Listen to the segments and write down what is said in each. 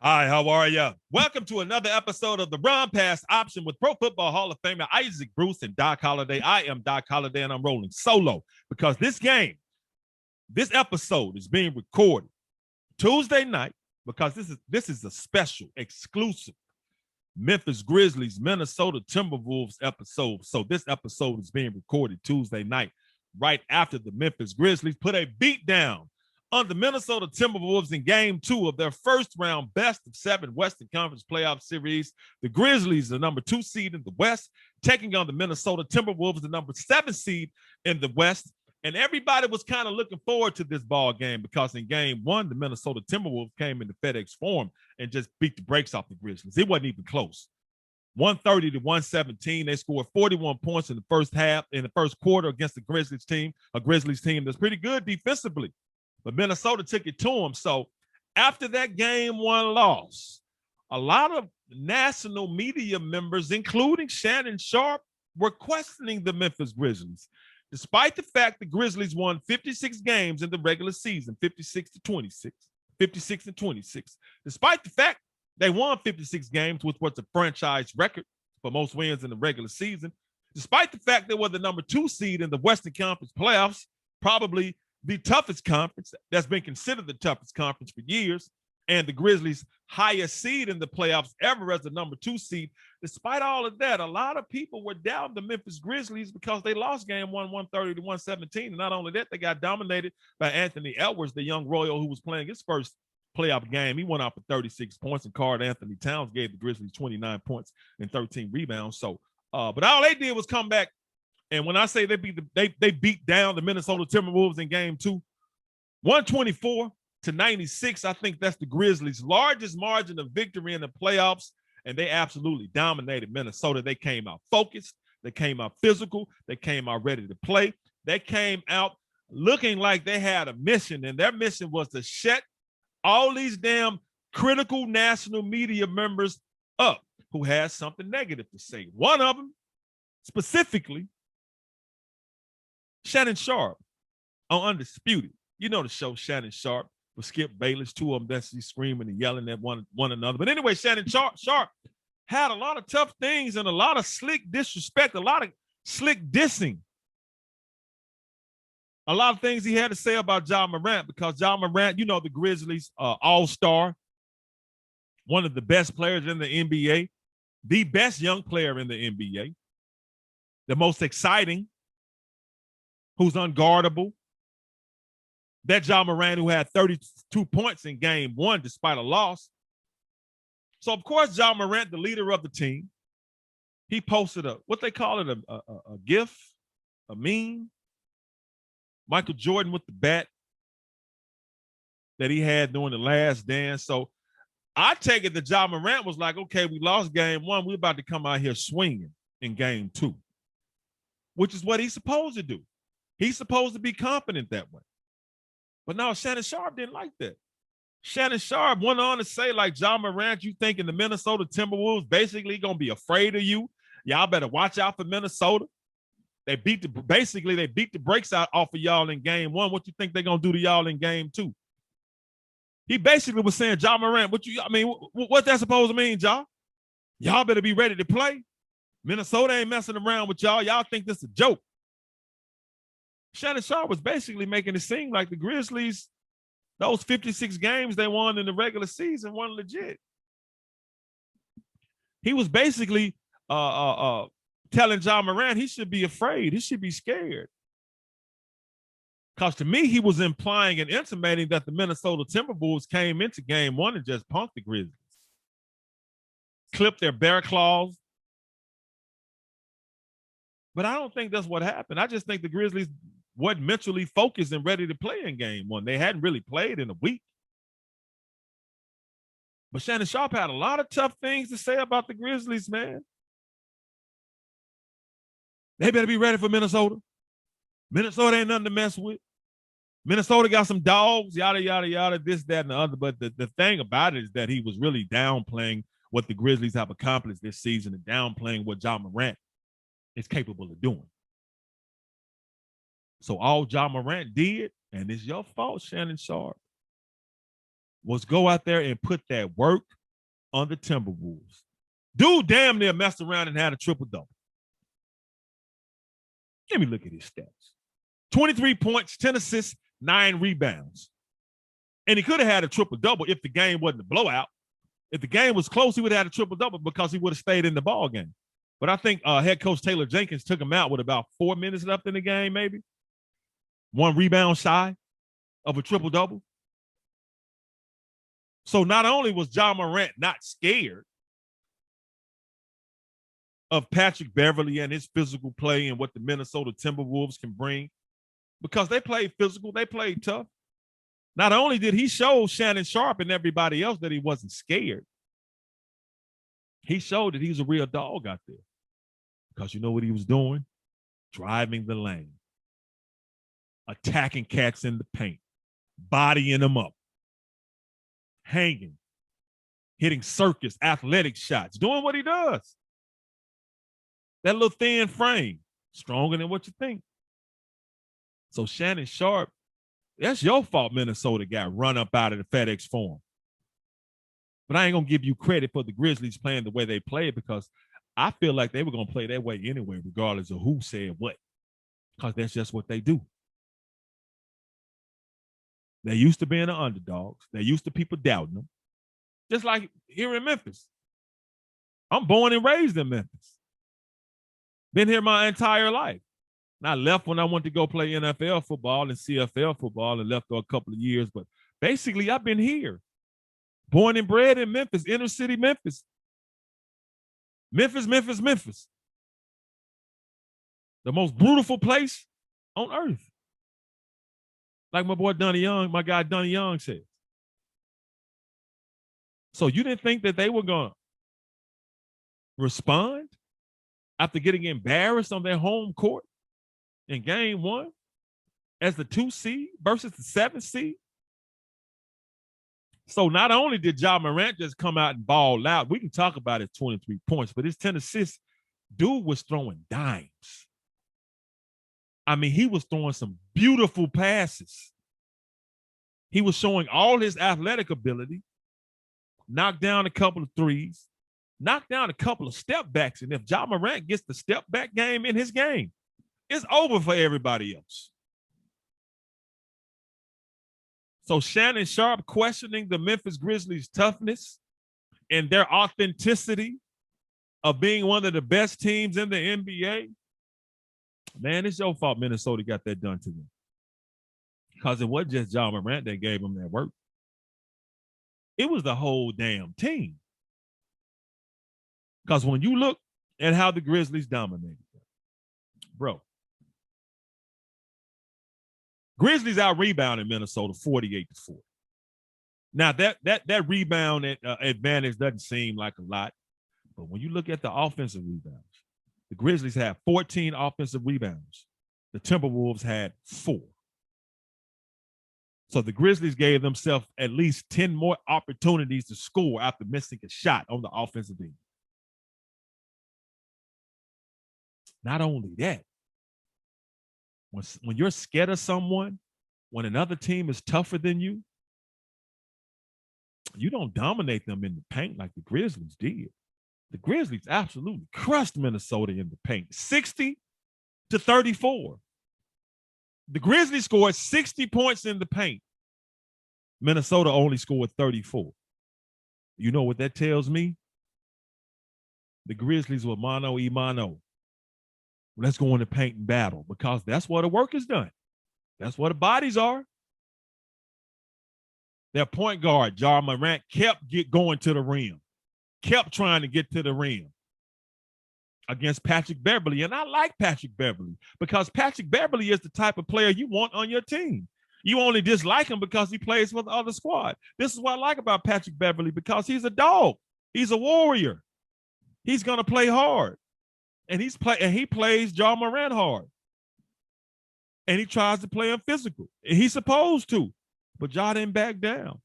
Hi, how are you? Welcome to another episode of the Run Pass Option with Pro Football Hall of Famer Isaac Bruce and Doc Holliday. I am Doc Holliday, and I'm rolling solo because this episode is being recorded Tuesday night because this is a special, exclusive Memphis Grizzlies, Minnesota Timberwolves episode. So this episode is being recorded Tuesday night, right after the Memphis Grizzlies put a beat down on the Minnesota Timberwolves in game 2 of their first round best of 7 Western Conference playoff series. The Grizzlies, the number 2 seed in the West, taking on the Minnesota Timberwolves, the number 7 seed in the West. And everybody was kind of looking forward to this ball game because in game 1, the Minnesota Timberwolves came into FedEx Forum and just beat the brakes off the Grizzlies. It wasn't even close. 130 to 117. They scored 41 points in the first half, in the first quarter against the Grizzlies team, a Grizzlies team that's pretty good defensively. But Minnesota took it to them. So after that game 1 loss, a lot of national media members, including Shannon Sharpe, were questioning the Memphis Grizzlies. Despite the fact the Grizzlies won 56 games in the regular season, 56 and 26. Despite the fact they won 56 games, which was a franchise record for most wins in the regular season, despite the fact they were the number 2 seed in the Western Conference playoffs, probably the toughest conference that's been considered the toughest conference for years, and the Grizzlies' highest seed in the playoffs ever as the number 2 seed. Despite all of that, a lot of people were down the Memphis Grizzlies because they lost game 1, 130 to 117. And not only that, they got dominated by Anthony Edwards, the young Royal who was playing his first playoff game. He went out for 36 points, and Karl-Anthony Towns gave the Grizzlies 29 points and 13 rebounds. So, but all they did was come back. And when I say they beat down the Minnesota Timberwolves in game 2, 124 to 96, I think that's the Grizzlies' largest margin of victory in the playoffs, and they absolutely dominated Minnesota. They came out focused. They came out physical. They came out ready to play. They came out looking like they had a mission, and their mission was to shut all these damn critical national media members up who had something negative to say. One of them, specifically, Shannon Sharpe on Undisputed. You know the show, Shannon Sharpe with Skip Bayless, 2 of them that's screaming and yelling at one another. But anyway, Shannon Sharpe had a lot of tough things and a lot of slick disrespect, a lot of slick dissing. A lot of things he had to say about Ja Morant because Ja Morant, you know, the Grizzlies all-star, one of the best players in the NBA, the best young player in the NBA, the most exciting, who's unguardable. That Ja Morant who had 32 points in game 1 despite a loss. So, of course, Ja Morant, the leader of the team, he posted what they call it, a GIF, a meme. Michael Jordan with the bat that he had during the last dance. So I take it that Ja Morant was like, okay, we lost game 1. We're about to come out here swinging in game 2, which is what he's supposed to do. He's supposed to be confident that way. But no, Shannon Sharpe didn't like that. Shannon Sharpe went on to say, like, Ja Morant, you thinking the Minnesota Timberwolves basically going to be afraid of you? Y'all better watch out for Minnesota. They beat the brakes out off of y'all in game 1. What you think they're going to do to y'all in game 2? He basically was saying, Ja Morant, what's that supposed to mean, Ja? Y'all better be ready to play. Minnesota ain't messing around with y'all. Y'all think this is a joke. Shannon Sharpe was basically making it seem like the Grizzlies, those 56 games they won in the regular season weren't legit. He was basically telling Ja Morant he should be afraid. He should be scared. Because to me, he was implying and intimating that the Minnesota Timberwolves came into game 1 and just punked the Grizzlies. Clipped their bear claws. But I don't think that's what happened. I just think the Grizzlies wasn't mentally focused and ready to play in game 1. They hadn't really played in a week. But Shannon Sharpe had a lot of tough things to say about the Grizzlies, man. They better be ready for Minnesota. Minnesota ain't nothing to mess with. Minnesota got some dogs, yada, yada, yada, this, that, and the other. But the thing about it is that he was really downplaying what the Grizzlies have accomplished this season and downplaying what Ja Morant is capable of doing. So all Ja Morant did, and it's your fault, Shannon Sharpe, was go out there and put that work on the Timberwolves. Dude damn near messed around and had a triple-double. Let me look at his stats. 23 points, 10 assists, 9 rebounds. And he could have had a triple-double if the game wasn't a blowout. If the game was close, he would have had a triple-double because he would have stayed in the ball game. But I think head coach Taylor Jenkins took him out with about 4 minutes left in the game, maybe. 1 rebound shy of a triple-double. So not only was Ja Morant not scared of Patrick Beverley and his physical play and what the Minnesota Timberwolves can bring, because they played physical, they played tough. Not only did he show Shannon Sharpe and everybody else that he wasn't scared, he showed that he was a real dog out there. Because you know what he was doing? Driving the lane, attacking cats in the paint, bodying them up, hanging, hitting circus, athletic shots, doing what he does. That little thin frame, stronger than what you think. So Shannon Sharpe, that's your fault Minnesota got run up out of the FedEx Forum. But I ain't going to give you credit for the Grizzlies playing the way they played, because I feel like they were going to play that way anyway, regardless of who said what, because that's just what they do. They're used to being the underdogs. They're used to people doubting them. Just like here in Memphis. I'm born and raised in Memphis. Been here my entire life. And I left when I went to go play NFL football and CFL football and left for a couple of years. But basically, I've been here. Born and bred in Memphis, inner city Memphis. Memphis, Memphis, Memphis. The most beautiful place on earth. Like my boy Donnie Young, my guy Donnie Young said. So you didn't think that they were going to respond after getting embarrassed on their home court in game 1 as the 2 seed versus the 7 seed? So not only did Ja Morant just come out and ball out, we can talk about his 23 points, but his 10 assists, dude was throwing dimes. I mean, he was throwing some beautiful passes. He was showing all his athletic ability, knocked down a couple of threes, knocked down a couple of step backs. And if Ja Morant gets the step back game in his game, it's over for everybody else. So Shannon Sharpe questioning the Memphis Grizzlies' toughness and their authenticity of being one of the best teams in the NBA. Man, it's your fault Minnesota got that done to them. Because it wasn't just Ja Morant that gave them that work. It was the whole damn team. Because when you look at how the Grizzlies dominated, bro, Grizzlies out-rebounded Minnesota 48-40. Now, that rebound advantage doesn't seem like a lot, but when you look at the offensive rebounds, the Grizzlies had 14 offensive rebounds. The Timberwolves had 4. So the Grizzlies gave themselves at least 10 more opportunities to score after missing a shot on the offensive end. Not only that, when you're scared of someone, when another team is tougher than you, you don't dominate them in the paint like the Grizzlies did. The Grizzlies absolutely crushed Minnesota in the paint, 60-34. The Grizzlies scored 60 points in the paint. Minnesota only scored 34. You know what that tells me? The Grizzlies were mano a mano. Let's go in the paint and battle, because that's where the work is done. That's where the bodies are. Their point guard, Ja Morant, kept going to the rim, kept trying to get to the rim against Patrick Beverley. And I like Patrick Beverley because Patrick Beverley is the type of player you want on your team. You only dislike him because he plays for the other squad. This is what I like about Patrick Beverley, because he's a dog. He's a warrior. He's going to play hard. And he plays Ja Morant hard. And he tries to play him physical. And he's supposed to. But Ja didn't back down.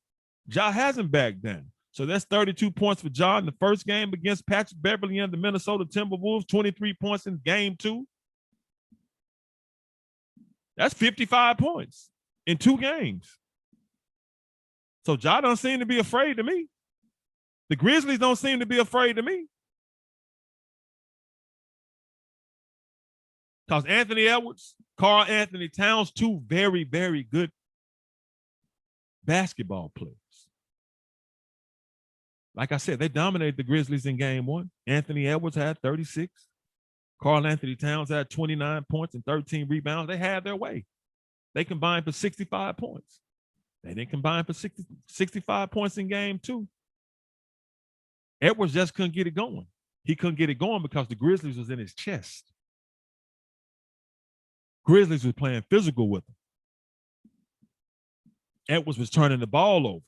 Ja hasn't backed down. So that's 32 points for Ja in the first game against Patrick Beverley and the Minnesota Timberwolves, 23 points in game 2. That's 55 points in 2 games. So Ja don't seem to be afraid to me. The Grizzlies don't seem to be afraid to me. Because Anthony Edwards, Karl Anthony Towns, two very, very good basketball players. Like I said, they dominated the Grizzlies in game one. Anthony Edwards had 36. Karl Anthony Towns had 29 points and 13 rebounds. They had their way. They combined for 65 points. They didn't combine for 65 points in game two. Edwards just couldn't get it going. He couldn't get it going because the Grizzlies was in his chest. Grizzlies was playing physical with him. Edwards was turning the ball over.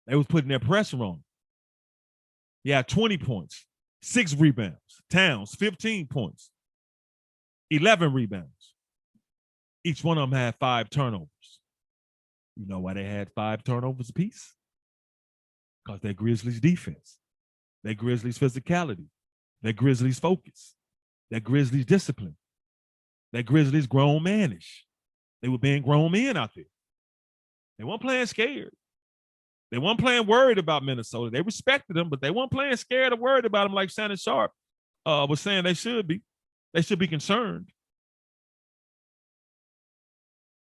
They was putting their pressure on him. He had 20 points, 6 rebounds. Towns, 15 points, 11 rebounds. Each one of them had 5 turnovers. You know why they had 5 turnovers apiece? Because they're Grizzlies defense, they're Grizzlies physicality, they're Grizzlies focus, they're Grizzlies discipline, they're Grizzlies grown manish. They were being grown men out there. They weren't playing scared. They weren't playing worried about Minnesota. They respected them, but they weren't playing scared or worried about them like Shannon Sharp was saying they should be. They should be concerned.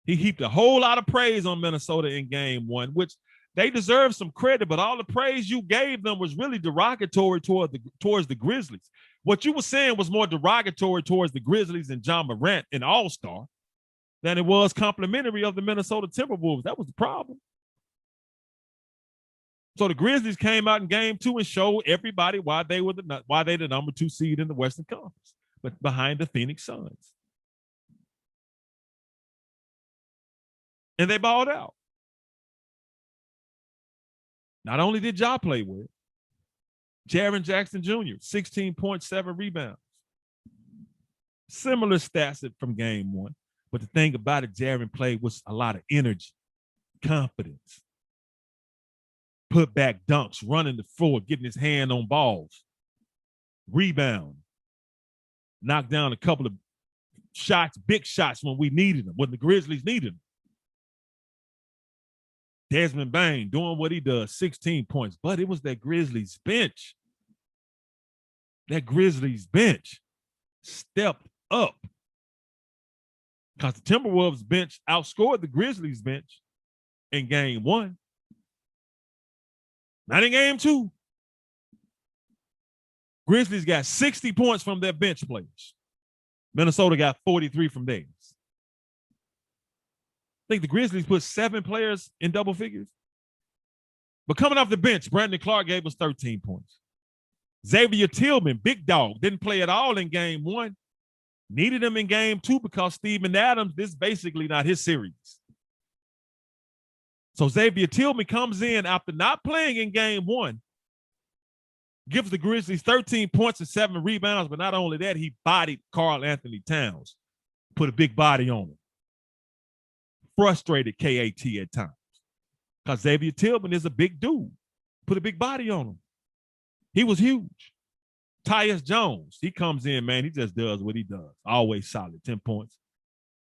He heaped a whole lot of praise on Minnesota in game one, which they deserve some credit, but all the praise you gave them was really derogatory towards the Grizzlies. What you were saying was more derogatory towards the Grizzlies and John Morant, an all-star, than it was complimentary of the Minnesota Timberwolves. That was the problem. So the Grizzlies came out in game two and showed everybody why they the number 2 seed in the Western Conference, but behind the Phoenix Suns. And they balled out. Not only did Ja play well, Jaren Jackson Jr., 16.7 rebounds. Similar stats from game one. But the thing about it, Jaren played with a lot of energy, confidence, put back dunks, running the floor, getting his hand on balls, rebound, knocked down a couple of shots, big shots when we needed them, when the Grizzlies needed them. Desmond Bane doing what he does, 16 points. But it was that Grizzlies bench. That Grizzlies bench stepped up. Because the Timberwolves bench outscored the Grizzlies bench in game one. Not in game two. Grizzlies got 60 points from their bench players. Minnesota got 43 from theirs. I think the Grizzlies put 7 players in double figures. But coming off the bench, Brandon Clark gave us 13 points. Xavier Tillman, big dog, didn't play at all in game one. Needed him in game two because Steven Adams, this is basically not his series. So Xavier Tillman comes in after not playing in game one, gives the Grizzlies 13 points and 7 rebounds, but not only that, he bodied Karl Anthony Towns, put a big body on him. Frustrated KAT at times because Xavier Tillman is a big dude, put a big body on him. He was huge. Tyus Jones, he comes in, man, he just does what he does. Always solid, 10 points.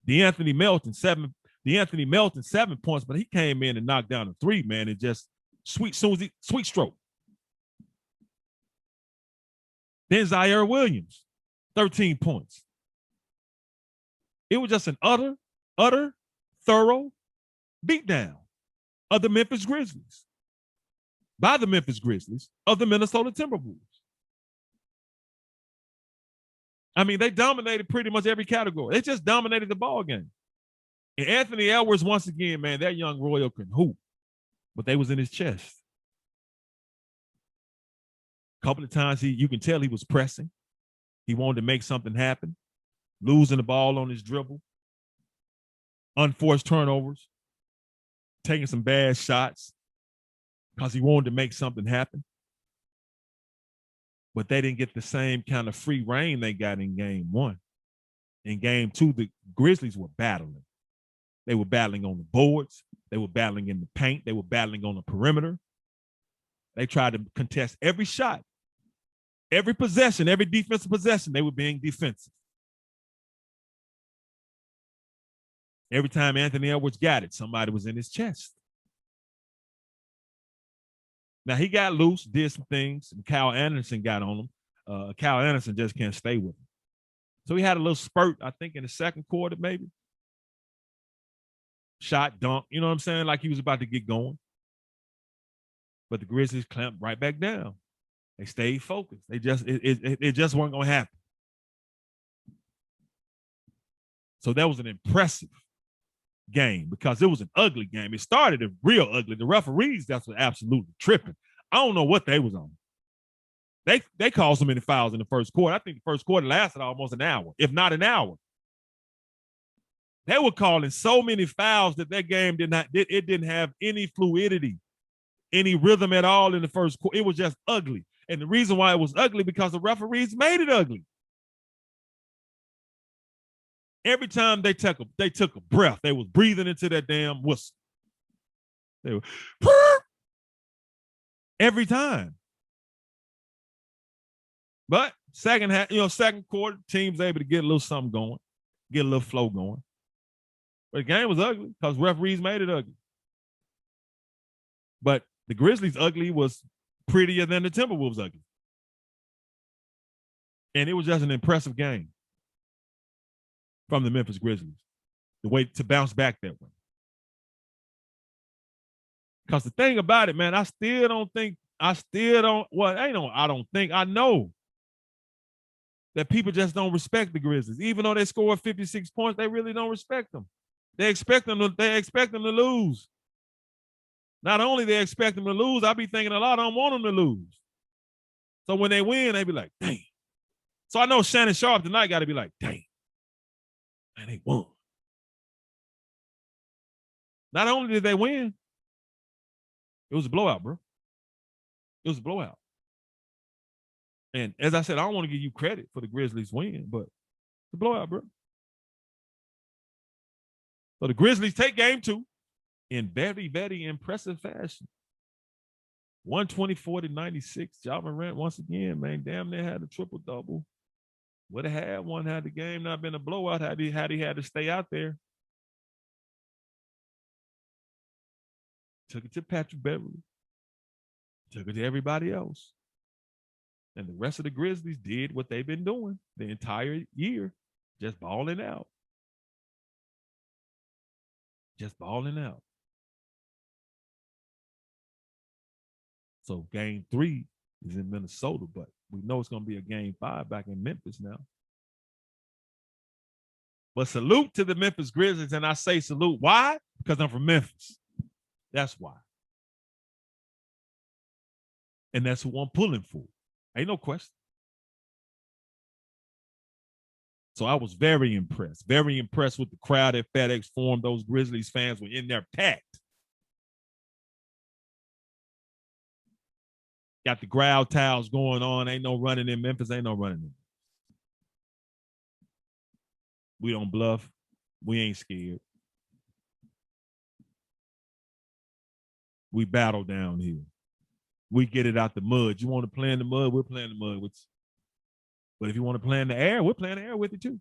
De'Anthony Melton, 7 points, but he came in and knocked down a 3, man, and just sweet stroke. Then Zaire Williams, 13 points. It was just an utter, thorough beatdown of the Memphis Grizzlies by the Memphis Grizzlies of the Minnesota Timberwolves. I mean, they dominated pretty much every category. They just dominated the ball game. And Anthony Edwards, once again, man, that young Royal can hoop, but they was in his chest. A couple of times you can tell he was pressing. He wanted to make something happen, losing the ball on his dribble, unforced turnovers, taking some bad shots because he wanted to make something happen. But they didn't get the same kind of free reign they got in game one. In game two, the Grizzlies were battling. They were battling on the boards. They were battling in the paint. They were battling on the perimeter. They tried to contest every shot, every possession, every defensive possession. They were being defensive. Every time Anthony Edwards got it, somebody was in his chest. Now, he got loose, did some things, and Kyle Anderson got on him. Kyle Anderson just can't stay with him. So he had a little spurt, I think, in the second quarter, maybe. Shot, dunk, you know what I'm saying? Like he was about to get going. But the Grizzlies clamped right back down. They stayed focused. It just wasn't going to happen. So that was an impressive game because it was an ugly game. It started real ugly. The referees, that's what absolutely tripping. I don't know what they was on. They called so many fouls in the first quarter. I think the first quarter lasted almost an hour, if not an hour. They were calling so many fouls that game didn't have any fluidity, any rhythm at all in the first quarter. It was just ugly. And the reason why it was ugly because the referees made it ugly. Every time they took a breath, they was breathing into that damn whistle. They were every time. But second quarter, team's able to get a little something going, get a little flow going. But the game was ugly because referees made it ugly. But the Grizzlies' ugly was prettier than the Timberwolves' ugly. And it was just an impressive game from the Memphis Grizzlies, the way to bounce back that way. Because the thing about it, man, I know that people just don't respect the Grizzlies. Even though they scored 56 points, they really don't respect them. They expect them to lose. Not only they expect them to lose, I be thinking a lot, I don't want them to lose. So when they win, they be like, dang. So I know Shannon Sharp tonight got to be like, dang. Man, they won. Not only did they win, it was a blowout, bro. It was a blowout. And as I said, I don't want to give you credit for the Grizzlies win, but it's a blowout, bro. So the Grizzlies take game 2 in very, very impressive fashion. 124-96. Ja Morant once again, man, damn near had a triple-double. Would have had one had the game not been a blowout, had he had to stay out there. Took it to Patrick Beverly. Took it to everybody else. And the rest of the Grizzlies did what they've been doing the entire year, just balling out. Just balling out. So game 3 is in Minnesota, but we know it's going to be a game 5 back in Memphis now. But salute to the Memphis Grizzlies, and I say salute. Why? Because I'm from Memphis. That's why. And that's who I'm pulling for. Ain't no question. So I was very impressed with the crowd at FedEx Forum. Those Grizzlies fans were in there packed. Got the growl towels going on. Ain't no running in Memphis. Ain't no running in. We don't bluff. We ain't scared. We battle down here. We get it out the mud. You want to play in the mud? We're playing the mud with you. But if you want to play in the air, we're playing the air with you too.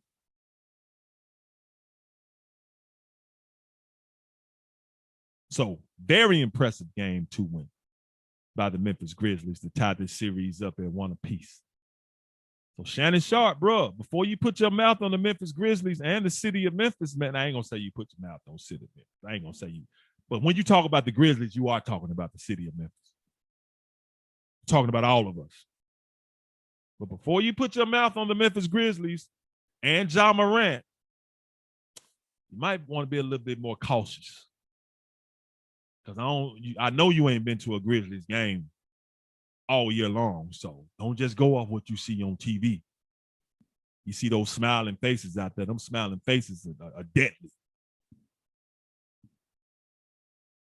So, very impressive game 2 win by the Memphis Grizzlies to tie this series up at 1 apiece. So, Shannon Sharp, bro, before you put your mouth on the Memphis Grizzlies and the city of Memphis, man, I ain't going to say you put your mouth on the city of Memphis. I ain't going to say you. But when you talk about the Grizzlies, you are talking about the city of Memphis. You're talking about all of us. But before you put your mouth on the Memphis Grizzlies and Ja Morant, you might want to be a little bit more cautious. Because I know you ain't been to a Grizzlies game all year long. So don't just go off what you see on TV. You see those smiling faces out there. Them smiling faces are deadly.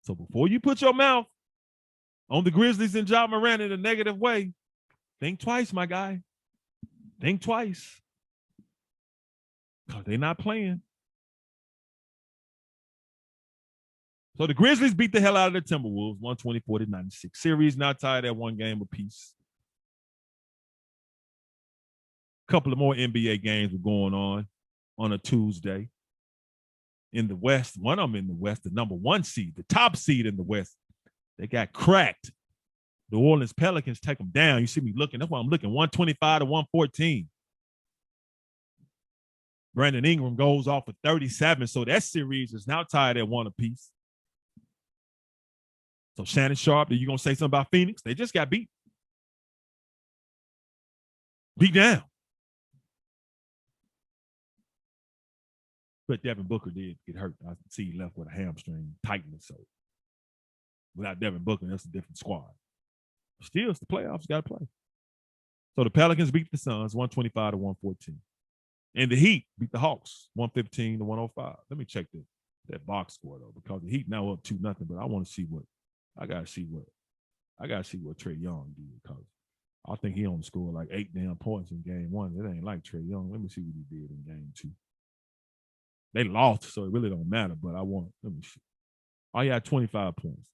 So before you put your mouth on the Grizzlies and Ja Morant in a negative way, think twice, my guy. Think twice. Because they're not playing. So the Grizzlies beat the hell out of the Timberwolves, 124-96. Series now tied at 1 game apiece. A couple of more NBA games were going on a Tuesday. In the West, one of them in the West, the number 1 seed, the top seed in the West, they got cracked New Orleans Pelicans take them down. You see me looking. That's why I'm looking. 125 to 114. Brandon Ingram goes off for 37. So that series is now tied at 1 apiece. So Shannon Sharp, are you going to say something about Phoenix? They just got beat. Beat down. But Devin Booker did get hurt. I see he left with a hamstring tightness. So without Devin Booker, that's a different squad. Still, it's the playoffs, got to play. So the Pelicans beat the Suns 125 to 114. And the Heat beat the Hawks 115 to 105. Let me check that box score, though, because the Heat now up 2-0, but I want to see what Trae Young did, because I think he only scored like 8 damn points in game 1. It ain't like Trae Young. Let me see what he did in game 2. They lost, so it really don't matter, but let me see. Oh, he had 25 points,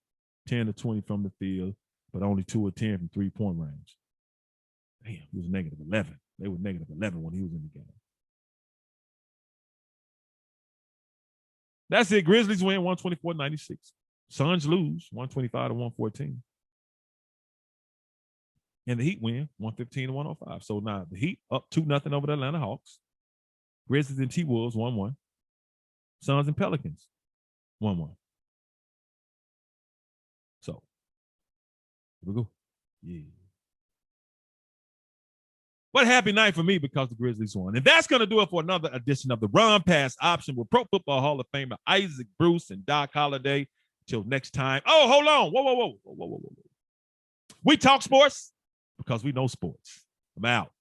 10 to 20 from the field, but only 2 of 10 from 3-point range. Damn, he was negative 11. They were negative 11 when he was in the game. That's it. Grizzlies win 124-96. Suns lose 125 to 114. And the Heat win 115 to 105. So now the Heat up 2-0 over the Atlanta Hawks. Grizzlies and T-Wolves 1-1. Suns and Pelicans 1-1. So here we go. Yeah. What a happy night for me because the Grizzlies won. And that's going to do it for another edition of the Run Pass Option with Pro Football Hall of Famer Isaac Bruce and Doc Holliday. Till next time. Oh, hold on. Whoa. We talk sports because we know sports. I'm out.